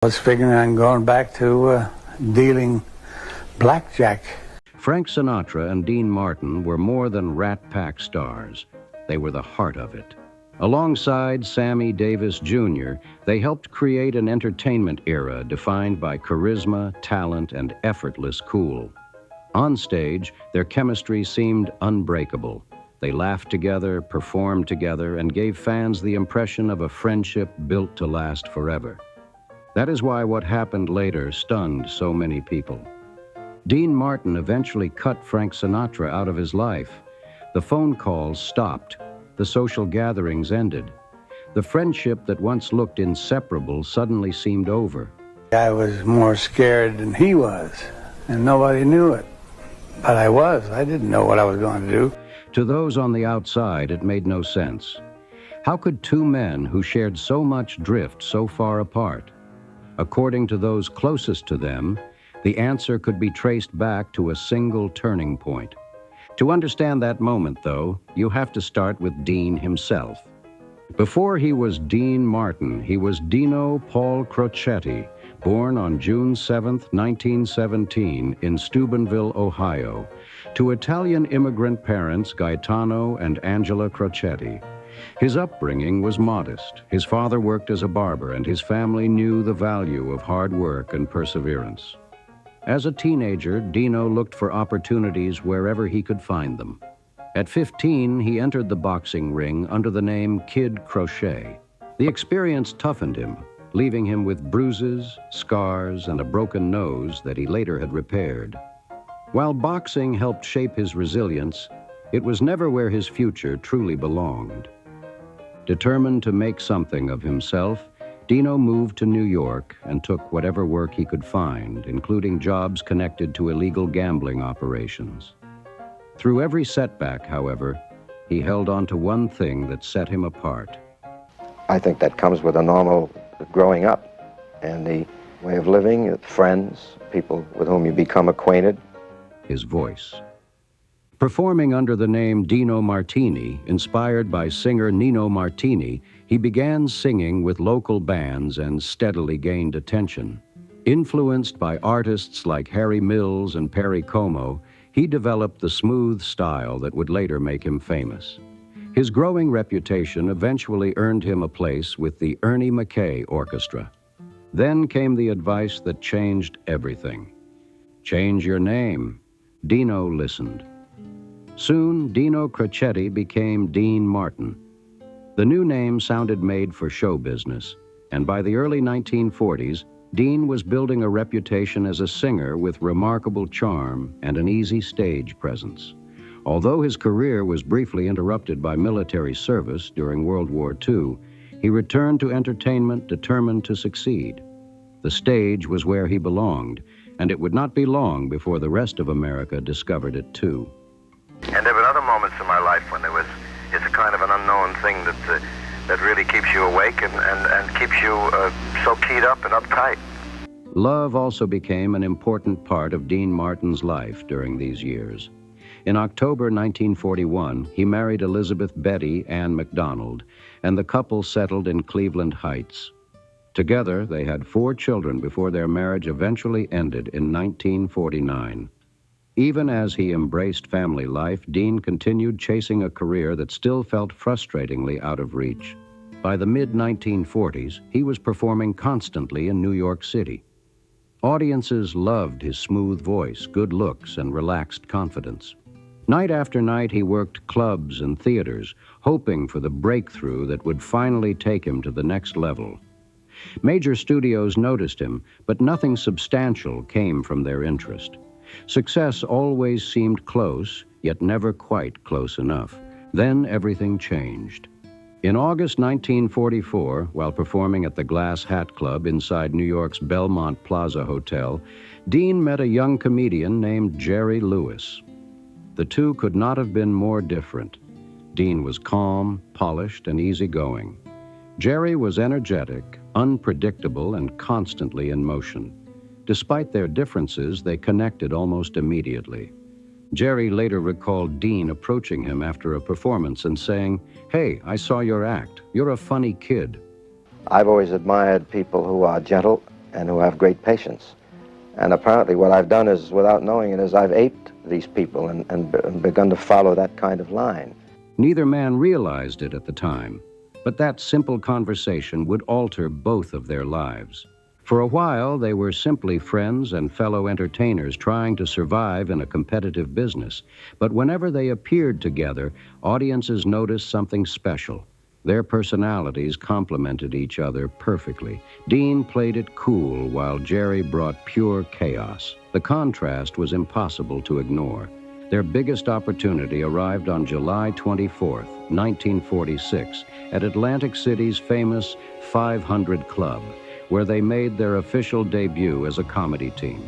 I was figuring on going back to dealing blackjack. Frank Sinatra and Dean Martin were more than Rat Pack stars. They were the heart of it. Alongside Sammy Davis Jr., they helped create an entertainment era defined by charisma, talent, and effortless cool. On stage, their chemistry seemed unbreakable. They laughed together, performed together, and gave fans the impression of a friendship built to last forever. That is why what happened later stunned so many people. Dean Martin eventually cut Frank Sinatra out of his life. The phone calls stopped. The social gatherings ended. The friendship that once looked inseparable suddenly seemed over. I was more scared than he was, and nobody knew it. But I was. I didn't know what I was going to do. To those on the outside, it made no sense. How could two men who shared so much drift so far apart? According to those closest to them, the answer could be traced back to a single turning point. To understand that moment, though, you have to start with Dean himself. Before he was Dean Martin, he was Dino Paul Crocetti, born on June 7, 1917, in Steubenville, Ohio, to Italian immigrant parents Gaetano and Angela Crocetti. His upbringing was modest. His father worked as a barber, and his family knew the value of hard work and perseverance. As a teenager, Dino looked for opportunities wherever he could find them. At 15, he entered the boxing ring under the name Kid Crochet. The experience toughened him, leaving him with bruises, scars, and a broken nose that he later had repaired. While boxing helped shape his resilience, it was never where his future truly belonged. Determined to make something of himself, Dino moved to New York and took whatever work he could find, including jobs connected to illegal gambling operations. Through every setback, however, he held on to one thing that set him apart. I think that comes with a normal growing up and the way of living, friends, people with whom you become acquainted. His voice. Performing under the name Dino Martini, inspired by singer Nino Martini, he began singing with local bands and steadily gained attention. Influenced by artists like Harry Mills and Perry Como, he developed the smooth style that would later make him famous. His growing reputation eventually earned him a place with the Ernie Mackay Orchestra. Then came the advice that changed everything. Change your name. Dino listened. Soon, Dino Crocetti became Dean Martin. The new name sounded made for show business, and by the early 1940s, Dean was building a reputation as a singer with remarkable charm and an easy stage presence. Although his career was briefly interrupted by military service during World War II, he returned to entertainment determined to succeed. The stage was where he belonged, and it would not be long before the rest of America discovered it too. And there were other moments in my life when it's a kind of an unknown thing that really keeps you awake and keeps you so keyed up and uptight. Love also became an important part of Dean Martin's life during these years. In October 1941, he married Elizabeth Betty Ann McDonald, and the couple settled in Cleveland Heights. Together, they had 4 children before their marriage eventually ended in 1949. Even as he embraced family life, Dean continued chasing a career that still felt frustratingly out of reach. By the mid-1940s, he was performing constantly in New York City. Audiences loved his smooth voice, good looks, and relaxed confidence. Night after night, he worked clubs and theaters, hoping for the breakthrough that would finally take him to the next level. Major studios noticed him, but nothing substantial came from their interest. Success always seemed close, yet never quite close enough. Then everything changed. In August 1944, while performing at the Glass Hat Club inside New York's Belmont Plaza Hotel, Dean met a young comedian named Jerry Lewis. The two could not have been more different. Dean was calm, polished, and easygoing. Jerry was energetic, unpredictable, and constantly in motion. Despite their differences, they connected almost immediately. Jerry later recalled Dean approaching him after a performance and saying, "Hey, I saw your act. You're a funny kid." I've always admired people who are gentle and who have great patience. And apparently what I've done is, without knowing it, is I've aped these people and begun to follow that kind of line. Neither man realized it at the time, but that simple conversation would alter both of their lives. For a while, they were simply friends and fellow entertainers trying to survive in a competitive business. But whenever they appeared together, audiences noticed something special. Their personalities complemented each other perfectly. Dean played it cool while Jerry brought pure chaos. The contrast was impossible to ignore. Their biggest opportunity arrived on July 24th, 1946, at Atlantic City's famous 500 Club, where they made their official debut as a comedy team.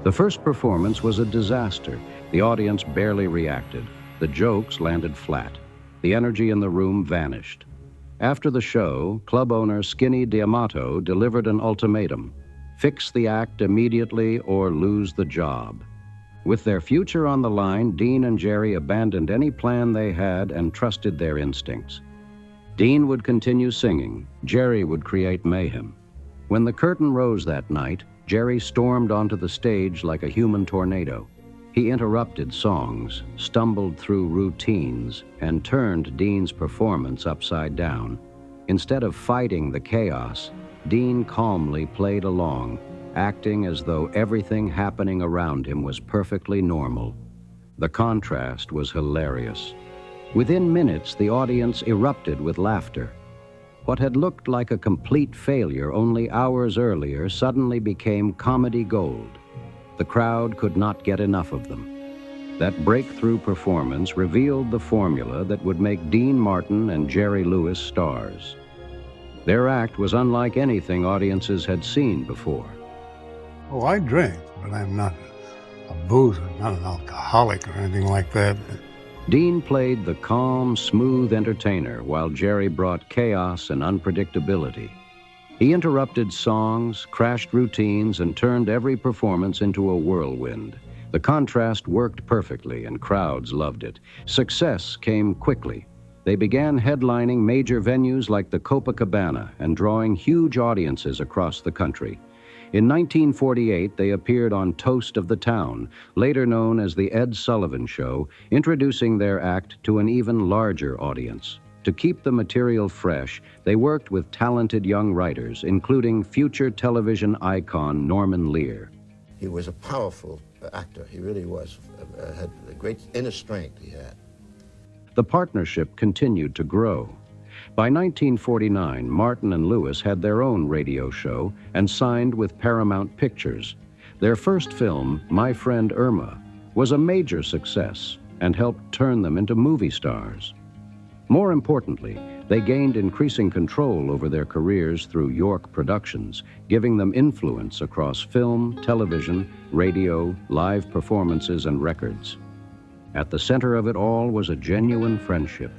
The first performance was a disaster. The audience barely reacted. The jokes landed flat. The energy in the room vanished. After the show, club owner Skinny D'Amato delivered an ultimatum: fix the act immediately or lose the job. With their future on the line, Dean and Jerry abandoned any plan they had and trusted their instincts. Dean would continue singing. Jerry would create mayhem. When the curtain rose that night, Jerry stormed onto the stage like a human tornado. He interrupted songs, stumbled through routines, and turned Dean's performance upside down. Instead of fighting the chaos, Dean calmly played along, acting as though everything happening around him was perfectly normal. The contrast was hilarious. Within minutes, the audience erupted with laughter. What had looked like a complete failure only hours earlier suddenly became comedy gold. The crowd could not get enough of them. That breakthrough performance revealed the formula that would make Dean Martin and Jerry Lewis stars. Their act was unlike anything audiences had seen before. Oh, I drink, but I'm not a boozer, not an alcoholic or anything like that. Dean played the calm, smooth entertainer while Jerry brought chaos and unpredictability. He interrupted songs, crashed routines, and turned every performance into a whirlwind. The contrast worked perfectly, and crowds loved it. Success came quickly. They began headlining major venues like the Copacabana and drawing huge audiences across the country. In 1948, they appeared on Toast of the Town, later known as The Ed Sullivan Show, introducing their act to an even larger audience. To keep the material fresh, they worked with talented young writers, including future television icon Norman Lear. He was a powerful actor. He really was. Had a great inner strength he had. The partnership continued to grow. By 1949, Martin and Lewis had their own radio show and signed with Paramount Pictures. Their first film, My Friend Irma, was a major success and helped turn them into movie stars. More importantly, they gained increasing control over their careers through York Productions, giving them influence across film, television, radio, live performances, and records. At the center of it all was a genuine friendship.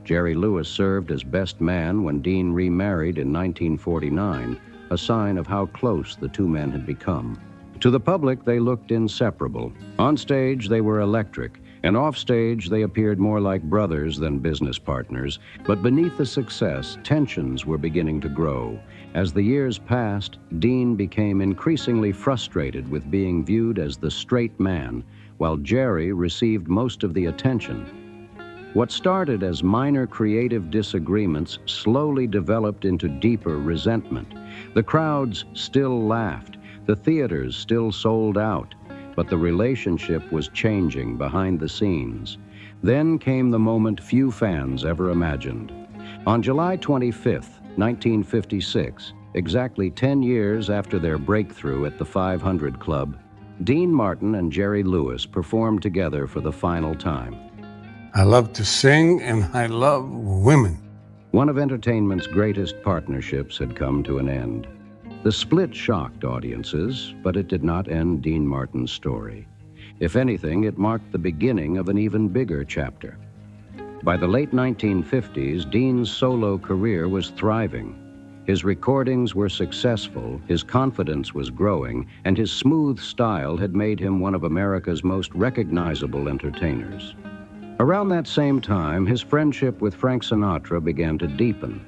Jerry Lewis served as best man when Dean remarried in 1949, a sign of how close the two men had become. To the public, they looked inseparable. On stage, they were electric, and off stage, they appeared more like brothers than business partners. But beneath the success, tensions were beginning to grow. As the years passed, Dean became increasingly frustrated with being viewed as the straight man, while Jerry received most of the attention. What started as minor creative disagreements slowly developed into deeper resentment. The crowds still laughed, the theaters still sold out, but the relationship was changing behind the scenes. Then came the moment few fans ever imagined. On July 25th, 1956, exactly 10 years after their breakthrough at the 500 Club, Dean Martin and Jerry Lewis performed together for the final time. I love to sing and I love women. One of entertainment's greatest partnerships had come to an end. The split shocked audiences, but it did not end Dean Martin's story. If anything, it marked the beginning of an even bigger chapter. By the late 1950s, Dean's solo career was thriving. His recordings were successful, his confidence was growing, and his smooth style had made him one of America's most recognizable entertainers. Around that same time, his friendship with Frank Sinatra began to deepen.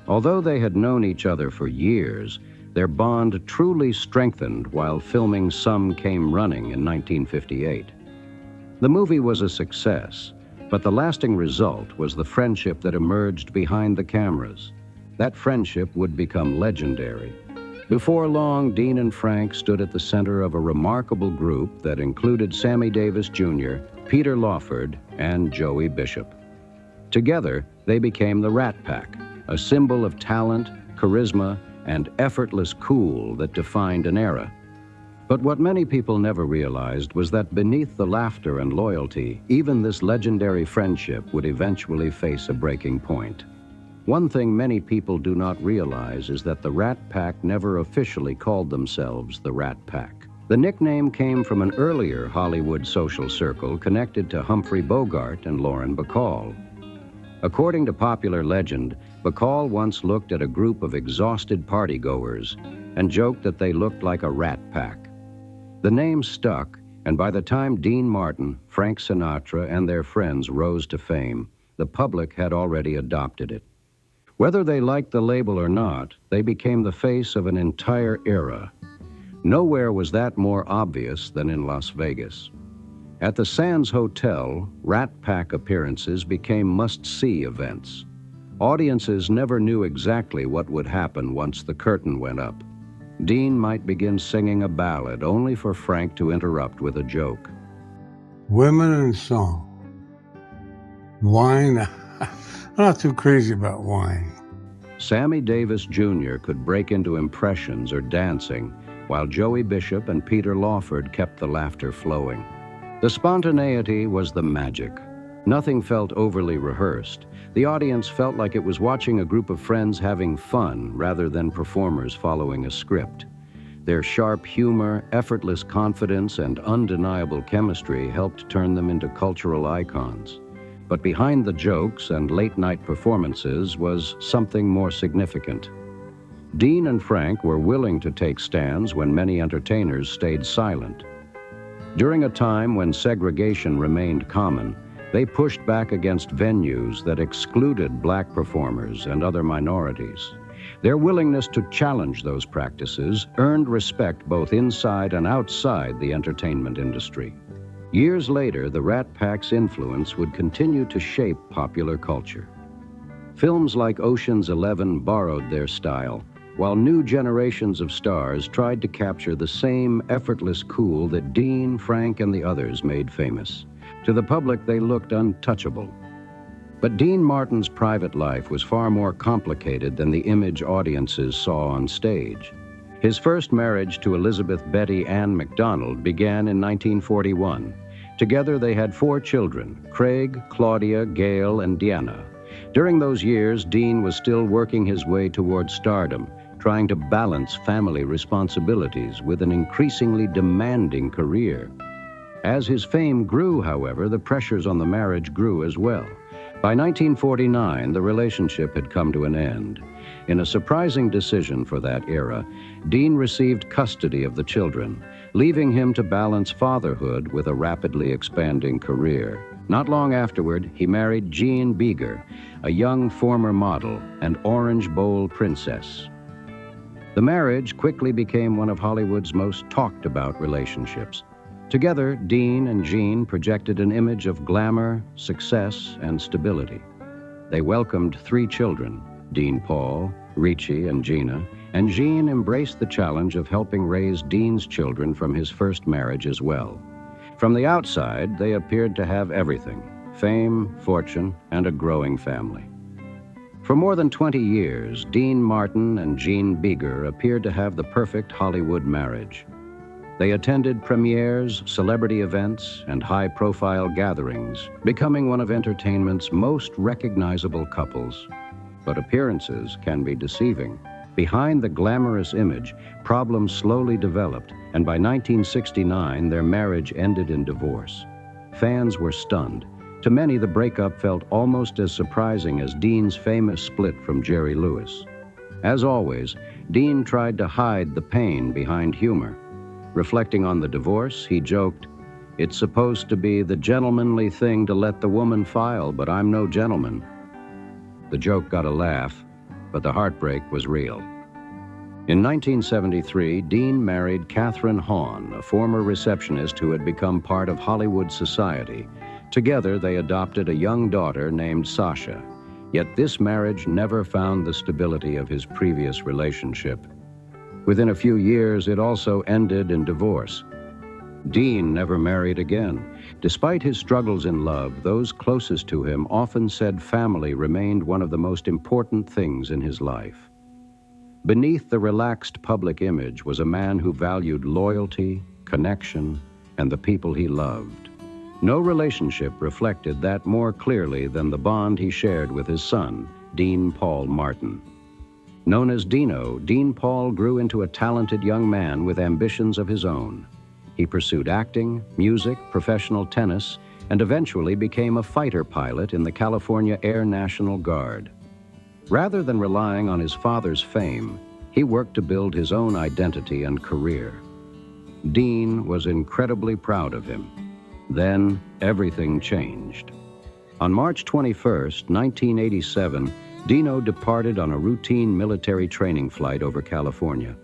Although they had known each other for years, Their bond truly strengthened while filming Some Came Running in 1958. The movie was a success, but the lasting result was the friendship that emerged behind the cameras. That friendship would become legendary. Before long, Dean and Frank stood at the center of a remarkable group that included Sammy Davis Jr., Peter Lawford, and Joey Bishop. Together, they became the Rat Pack, a symbol of talent, charisma, and effortless cool that defined an era. But what many people never realized was that beneath the laughter and loyalty, even this legendary friendship would eventually face a breaking point. One thing many people do not realize is that the Rat Pack never officially called themselves the Rat Pack. The nickname came from an earlier Hollywood social circle connected to Humphrey Bogart and Lauren Bacall. According to popular legend, Bacall once looked at a group of exhausted partygoers and joked that they looked like a rat pack. The name stuck, and by the time Dean Martin, Frank Sinatra, and their friends rose to fame, the public had already adopted it. Whether they liked the label or not, they became the face of an entire era. Nowhere was that more obvious than in Las Vegas. At the Sands Hotel, Rat Pack appearances became must-see events. Audiences never knew exactly what would happen once the curtain went up. Dean might begin singing a ballad only for Frank to interrupt with a joke. Women and song. Wine, I'm not too crazy about wine. Sammy Davis Jr. could break into impressions or dancing, while Joey Bishop and Peter Lawford kept the laughter flowing. The spontaneity was the magic. Nothing felt overly rehearsed. The audience felt like it was watching a group of friends having fun rather than performers following a script. Their sharp humor, effortless confidence, and undeniable chemistry helped turn them into cultural icons. But behind the jokes and late-night performances was something more significant. Dean and Frank were willing to take stands when many entertainers stayed silent. During a time when segregation remained common, they pushed back against venues that excluded black performers and other minorities. Their willingness to challenge those practices earned respect both inside and outside the entertainment industry. Years later, the Rat Pack's influence would continue to shape popular culture. Films like Ocean's 11 borrowed their style, while new generations of stars tried to capture the same effortless cool that Dean, Frank, and the others made famous. To the public, they looked untouchable. But Dean Martin's private life was far more complicated than the image audiences saw on stage. His first marriage to Elizabeth Betty Ann McDonald began in 1941. Together, they had 4 children, Craig, Claudia, Gail, and Deanna. During those years, Dean was still working his way toward stardom, trying to balance family responsibilities with an increasingly demanding career. As his fame grew, however, the pressures on the marriage grew as well. By 1949, the relationship had come to an end. In a surprising decision for that era, Dean received custody of the children, leaving him to balance fatherhood with a rapidly expanding career. Not long afterward, he married Jean Beager, a young former model and Orange Bowl princess. The marriage quickly became one of Hollywood's most talked about relationships. Together, Dean and Jean projected an image of glamour, success, and stability. They welcomed 3 children, Dean Paul, Richie, and Gina, and Jean embraced the challenge of helping raise Dean's children from his first marriage as well. From the outside, they appeared to have everything: fame, fortune, and a growing family. For more than 20 years, Dean Martin and Jean Beager appeared to have the perfect Hollywood marriage. They attended premieres, celebrity events, and high-profile gatherings, becoming one of entertainment's most recognizable couples. But appearances can be deceiving. Behind the glamorous image, problems slowly developed, and by 1969, their marriage ended in divorce. Fans were stunned. To many, the breakup felt almost as surprising as Dean's famous split from Jerry Lewis. As always, Dean tried to hide the pain behind humor. Reflecting on the divorce, he joked, "It's supposed to be the gentlemanly thing to let the woman file, but I'm no gentleman." The joke got a laugh, but the heartbreak was real. In 1973, Dean married Catherine Hahn, a former receptionist who had become part of Hollywood society. Together, they adopted a young daughter named Sasha. Yet this marriage never found the stability of his previous relationship. Within a few years, it also ended in divorce. Dean never married again. Despite his struggles in love, those closest to him often said family remained one of the most important things in his life. Beneath the relaxed public image was a man who valued loyalty, connection, and the people he loved. No relationship reflected that more clearly than the bond he shared with his son, Dean Paul Martin. Known as Dino, Dean Paul grew into a talented young man with ambitions of his own. He pursued acting, music, professional tennis, and eventually became a fighter pilot in the California Air National Guard. Rather than relying on his father's fame, he worked to build his own identity and career. Dean was incredibly proud of him. Then, everything changed. On March 21st, 1987, Dino departed on a routine military training flight over California.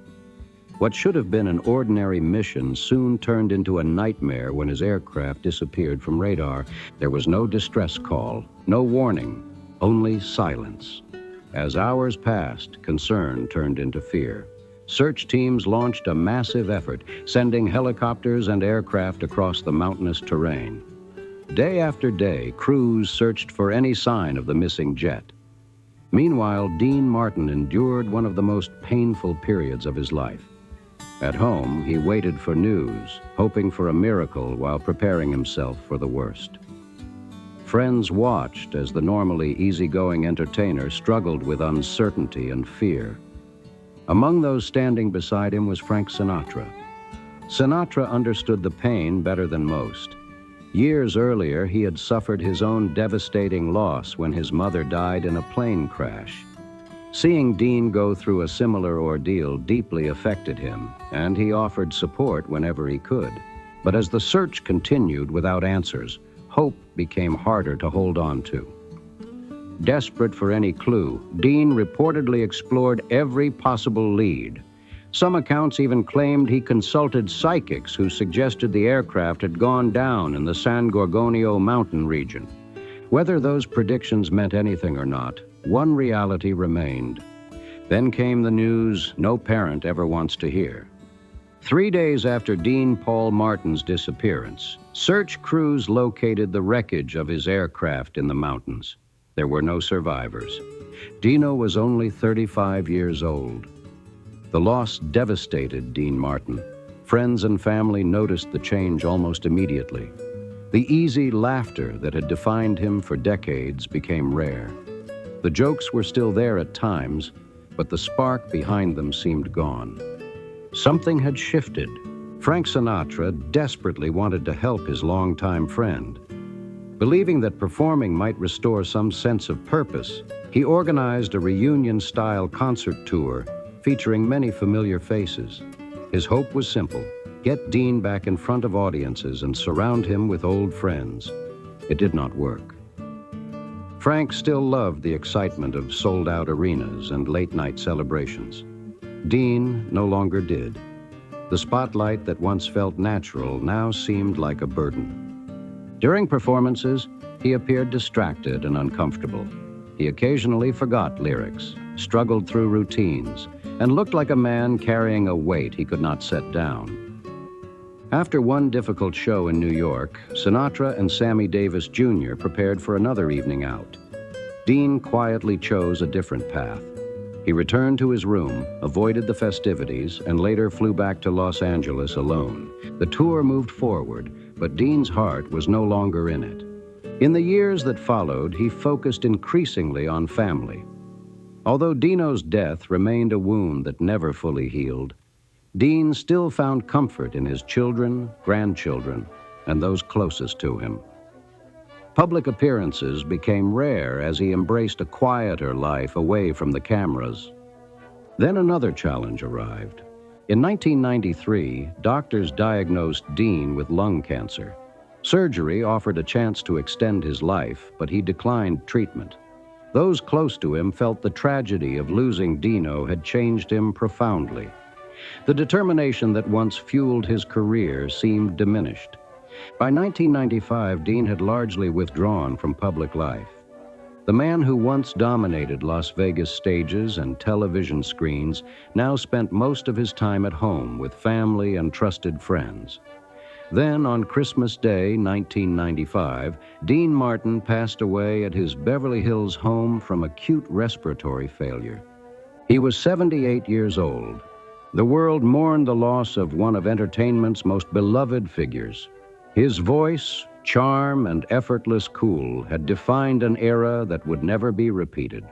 What should have been an ordinary mission soon turned into a nightmare when his aircraft disappeared from radar. There was no distress call, no warning, only silence. As hours passed, concern turned into fear. Search teams launched a massive effort, sending helicopters and aircraft across the mountainous terrain. Day after day, crews searched for any sign of the missing jet. Meanwhile, Dean Martin endured one of the most painful periods of his life. At home, he waited for news, hoping for a miracle while preparing himself for the worst. Friends watched as the normally easygoing entertainer struggled with uncertainty and fear. Among those standing beside him was Frank Sinatra. Sinatra understood the pain better than most. Years earlier, he had suffered his own devastating loss when his mother died in a plane crash. Seeing Dean go through a similar ordeal deeply affected him, and he offered support whenever he could. But as the search continued without answers, hope became harder to hold on to. Desperate for any clue, Dean reportedly explored every possible lead. Some accounts even claimed he consulted psychics who suggested the aircraft had gone down in the San Gorgonio mountain region. Whether those predictions meant anything or not, one reality remained. Then came the news no parent ever wants to hear. 3 days after Dean Paul Martin's disappearance, search crews located the wreckage of his aircraft in the mountains. There were no survivors. Dino was only 35 years old. The loss devastated Dean Martin. Friends and family noticed the change almost immediately. The easy laughter that had defined him for decades became rare. The jokes were still there at times, but the spark behind them seemed gone. Something had shifted. Frank Sinatra desperately wanted to help his longtime friend. Believing that performing might restore some sense of purpose, he organized a reunion-style concert tour featuring many familiar faces. His hope was simple: get Dean back in front of audiences and surround him with old friends. It did not work. Frank still loved the excitement of sold-out arenas and late-night celebrations. Dean no longer did. The spotlight that once felt natural now seemed like a burden. During performances, he appeared distracted and uncomfortable. He occasionally forgot lyrics, struggled through routines, and looked like a man carrying a weight he could not set down. After one difficult show in New York, Sinatra and Sammy Davis Jr. prepared for another evening out. Dean quietly chose a different path. He returned to his room, avoided the festivities, and later flew back to Los Angeles alone. The tour moved forward, but Dean's heart was no longer in it. In the years that followed, he focused increasingly on family. Although Dino's death remained a wound that never fully healed, Dean still found comfort in his children, grandchildren, and those closest to him. Public appearances became rare as he embraced a quieter life away from the cameras. Then another challenge arrived. In 1993, doctors diagnosed Dean with lung cancer. Surgery offered a chance to extend his life, but he declined treatment. Those close to him felt the tragedy of losing Dino had changed him profoundly. The determination that once fueled his career seemed diminished. By 1995, Dean had largely withdrawn from public life. The man who once dominated Las Vegas stages and television screens now spent most of his time at home with family and trusted friends. Then, on Christmas Day, 1995, Dean Martin passed away at his Beverly Hills home from acute respiratory failure. He was 78 years old. The world mourned the loss of one of entertainment's most beloved figures. His voice, charm, and effortless cool had defined an era that would never be repeated.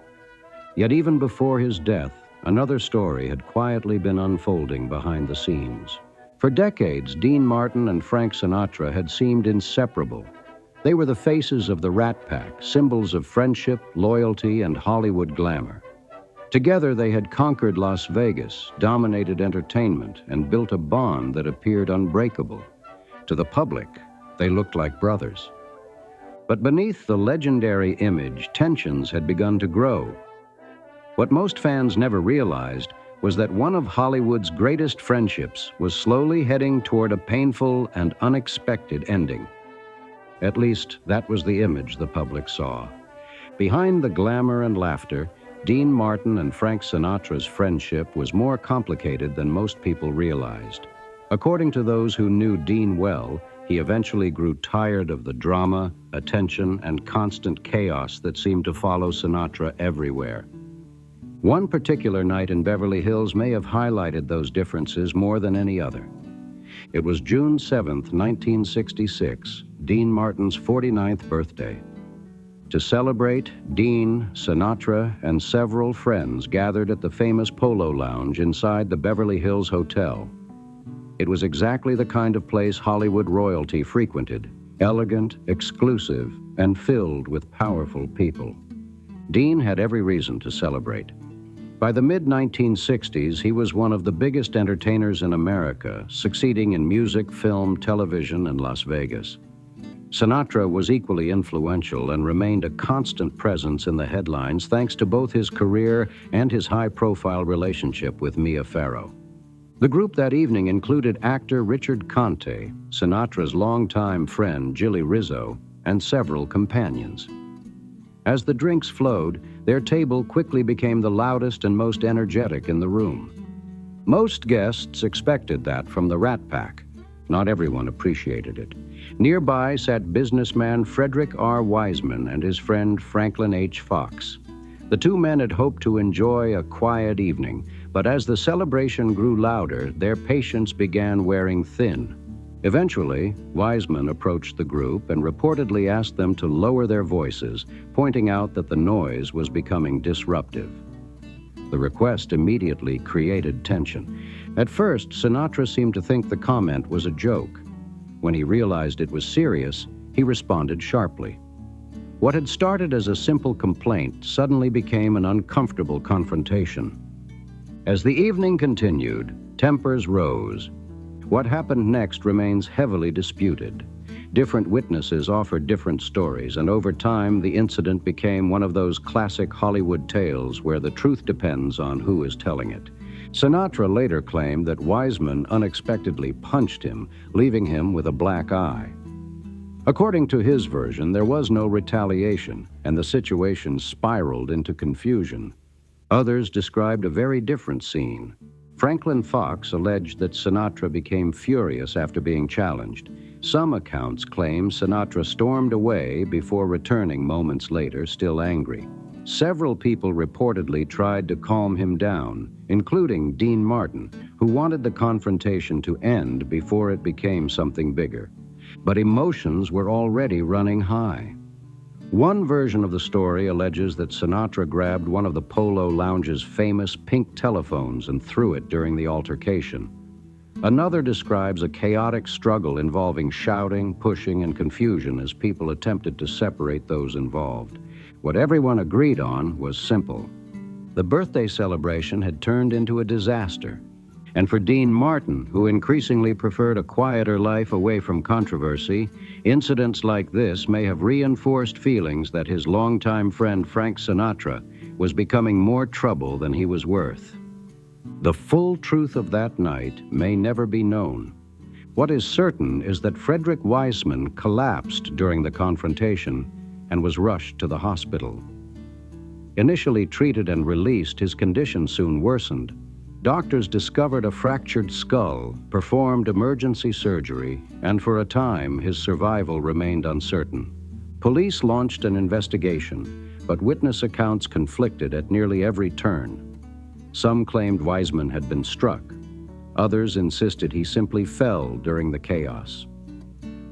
Yet even before his death, another story had quietly been unfolding behind the scenes. For decades, Dean Martin and Frank Sinatra had seemed inseparable. They were the faces of the Rat Pack, symbols of friendship, loyalty, and Hollywood glamour. Together, they had conquered Las Vegas, dominated entertainment, and built a bond that appeared unbreakable. To the public, they looked like brothers. But beneath the legendary image, tensions had begun to grow. What most fans never realized was that one of Hollywood's greatest friendships was slowly heading toward a painful and unexpected ending. At least, that was the image the public saw. Behind the glamour and laughter, Dean Martin and Frank Sinatra's friendship was more complicated than most people realized. According to those who knew Dean well, he eventually grew tired of the drama, attention, and constant chaos that seemed to follow Sinatra everywhere. One particular night in Beverly Hills may have highlighted those differences more than any other. It was June 7th, 1966, Dean Martin's 49th birthday. To celebrate, Dean, Sinatra, and several friends gathered at the famous Polo Lounge inside the Beverly Hills Hotel. It was exactly the kind of place Hollywood royalty frequented, elegant, exclusive, and filled with powerful people. Dean had every reason to celebrate. By the mid-1960s, he was one of the biggest entertainers in America, succeeding in music, film, television, and Las Vegas. Sinatra was equally influential and remained a constant presence in the headlines thanks to both his career and his high-profile relationship with Mia Farrow. The group that evening included actor Richard Conte, Sinatra's longtime friend Jilly Rizzo, and several companions. As the drinks flowed, their table quickly became the loudest and most energetic in the room. Most guests expected that from the Rat Pack. Not everyone appreciated it. Nearby sat businessman Frederick R. Wiseman and his friend Franklin H. Fox. The two men had hoped to enjoy a quiet evening, but as the celebration grew louder, their patience began wearing thin. Eventually, Wiseman approached the group and reportedly asked them to lower their voices, pointing out that the noise was becoming disruptive. The request immediately created tension. At first, Sinatra seemed to think the comment was a joke. When he realized it was serious, he responded sharply. What had started as a simple complaint suddenly became an uncomfortable confrontation. As the evening continued, tempers rose. What happened next remains heavily disputed. Different witnesses offered different stories, and over time, the incident became one of those classic Hollywood tales where the truth depends on who is telling it. Sinatra later claimed that Wiseman unexpectedly punched him, leaving him with a black eye. According to his version, there was no retaliation, and the situation spiraled into confusion. Others described a very different scene. Franklin Fox alleged that Sinatra became furious after being challenged. Some accounts claim Sinatra stormed away before returning moments later, still angry. Several people reportedly tried to calm him down, including Dean Martin, who wanted the confrontation to end before it became something bigger. But emotions were already running high. One version of the story alleges that Sinatra grabbed one of the Polo Lounge's famous pink telephones and threw it during the altercation. Another describes a chaotic struggle involving shouting, pushing, and confusion as people attempted to separate those involved. What everyone agreed on was simple. The birthday celebration had turned into a disaster, And for Dean Martin, who increasingly preferred a quieter life away from controversy, incidents like this may have reinforced feelings that his longtime friend Frank Sinatra was becoming more trouble than he was worth. The full truth of that night may never be known. What is certain is that Frederick Wiseman collapsed during the confrontation and was rushed to the hospital. Initially treated and released, his condition soon worsened. Doctors discovered a fractured skull, performed emergency surgery, and for a time his survival remained uncertain. Police launched an investigation, but witness accounts conflicted at nearly every turn. Some claimed Wiseman had been struck. Others insisted he simply fell during the chaos.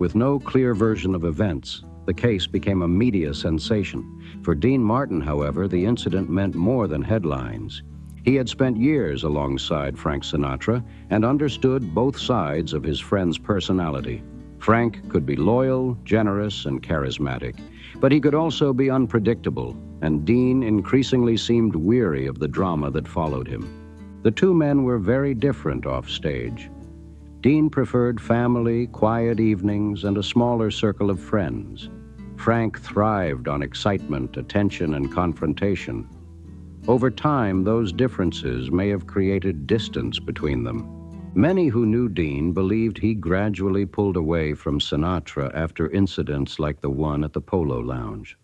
With no clear version of events, the case became a media sensation. For Dean Martin, however, the incident meant more than headlines. He had spent years alongside Frank Sinatra and understood both sides of his friend's personality. Frank could be loyal, generous, and charismatic, but he could also be unpredictable, and Dean increasingly seemed weary of the drama that followed him. The two men were very different off stage. Dean preferred family, quiet evenings, and a smaller circle of friends. Frank thrived on excitement, attention, and confrontation. Over time, those differences may have created distance between them. Many who knew Dean believed he gradually pulled away from Sinatra after incidents like the one at the Polo Lounge.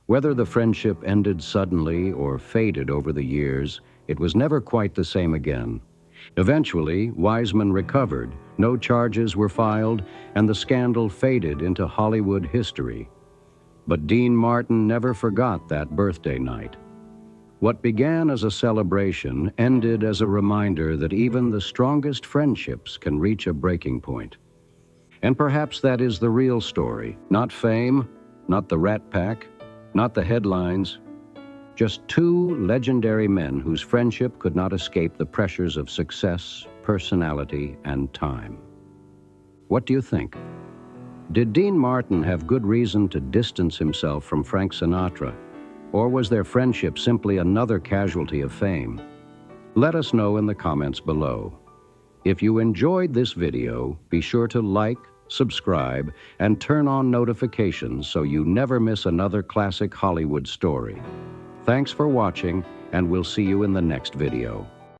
Whether the friendship ended suddenly or faded over the years, it was never quite the same again. Eventually, Wiseman recovered, no charges were filed, and the scandal faded into Hollywood history. But Dean Martin never forgot that birthday night. What began as a celebration ended as a reminder that even the strongest friendships can reach a breaking point. And perhaps that is the real story. Not fame, not the Rat Pack, not the headlines. Just two legendary men whose friendship could not escape the pressures of success, personality, and time. What do you think? Did Dean Martin have good reason to distance himself from Frank Sinatra? Or was their friendship simply another casualty of fame? Let us know in the comments below. If you enjoyed this video, be sure to like, subscribe, and turn on notifications so you never miss another classic Hollywood story. Thanks for watching, and we'll see you in the next video.